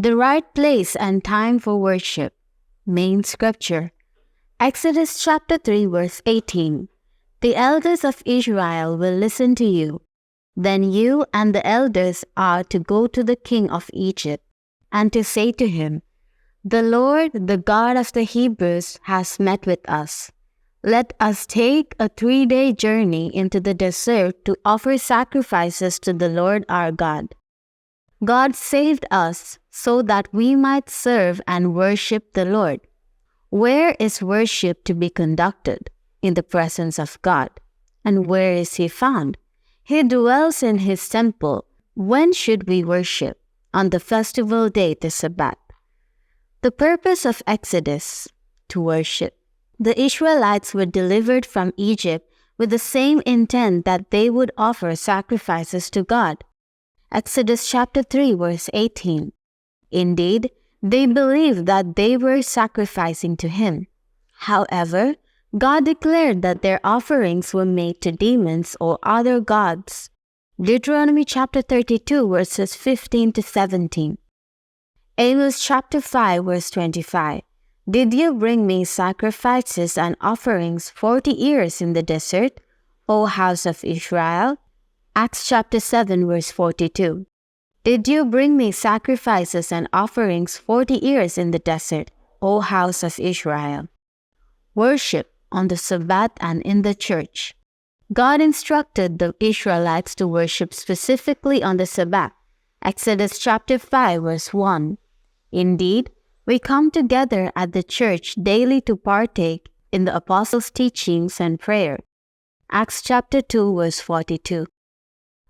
The right place and time for worship. Main scripture. Exodus chapter 3 verse 18. The elders of Israel will listen to you. Then you and the elders are to go to the king of Egypt and to say to him, "The Lord, the God of the Hebrews, has met with us. Let us take a 3-day journey into the desert to offer sacrifices to the Lord our God. God saved us so that we might serve and worship the Lord." Where is worship to be conducted? In the presence of God. And where is He found? He dwells in His temple. When should we worship? On the festival day, the Sabbath. The purpose of Exodus: to worship. The Israelites were delivered from Egypt with the same intent that they would offer sacrifices to God. Exodus chapter 3 verse 18. Indeed, they believed that they were sacrificing to Him. However, God declared that their offerings were made to demons or other gods. Deuteronomy chapter 32 verses 15 to 17. Amos chapter 5 verse 25. Did you bring me sacrifices and offerings 40 years in the desert, O house of Israel? Acts chapter 7 verse 42. Did you bring me sacrifices and offerings 40 years in the desert, O house of Israel? Worship on the Sabbath and in the church. God instructed the Israelites to worship specifically on the Sabbath. Exodus chapter 5 verse 1. Indeed, we come together at the church daily to partake in the apostles' teachings and prayer. Acts chapter 2 verse 42.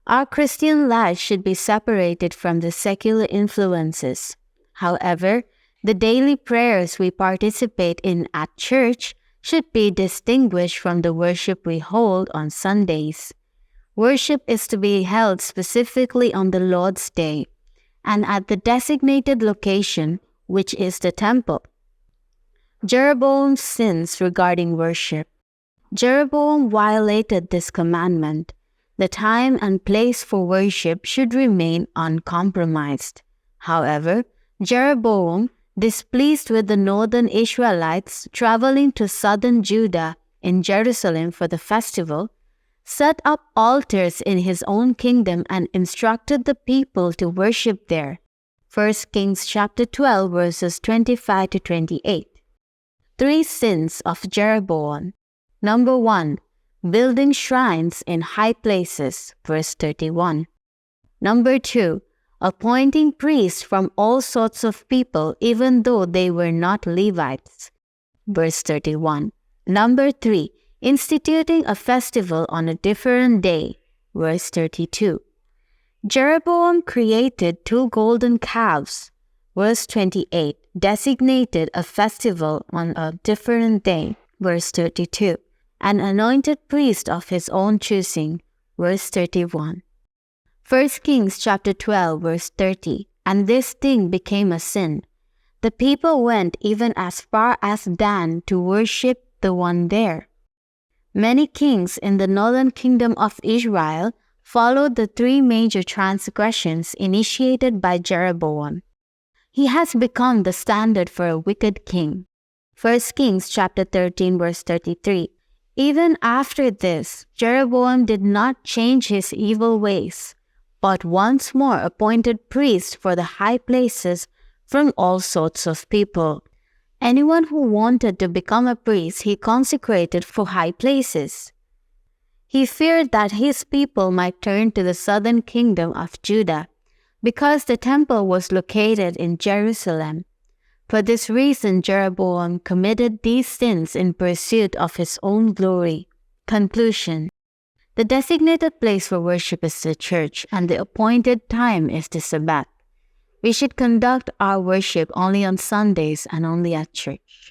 Our Christian life should be separated from the secular influences. However, the daily prayers we participate in at church should be distinguished from the worship we hold on Sundays. Worship is to be held specifically on the Lord's Day and at the designated location, which is the temple. Jeroboam's sins regarding worship. Jeroboam violated this commandment. The time and place for worship should remain uncompromised. However, Jeroboam, displeased with the northern Israelites traveling to southern Judah in Jerusalem for the festival, set up altars in his own kingdom and instructed the people to worship there. 1 Kings chapter 12 verses 25 to 28. 3 sins of Jeroboam. Number 1. Building shrines in high places, verse 31. Number 2. Appointing priests from all sorts of people even though they were not Levites, verse 31. Number 3. Instituting a festival on a different day, verse 32. Jeroboam created 2 golden calves, verse 28, designated a festival on a different day, verse 32, and anointed priest of his own choosing, verse 31. 1 Kings chapter 12 verse 30, and this thing became a sin. The people went even as far as Dan to worship the one there. Many kings in the northern kingdom of Israel followed the 3 major transgressions initiated by Jeroboam. He has become the standard for a wicked king. 1 Kings chapter 13 verse 33. Even after this, Jeroboam did not change his evil ways, but once more appointed priests for the high places from all sorts of people. Anyone who wanted to become a priest he consecrated for high places. He feared that his people might turn to the southern kingdom of Judah, because the temple was located in Jerusalem. For this reason, Jeroboam committed these sins in pursuit of his own glory. Conclusion. The designated place for worship is the church, and the appointed time is the Sabbath. We should conduct our worship only on Sundays and only at church.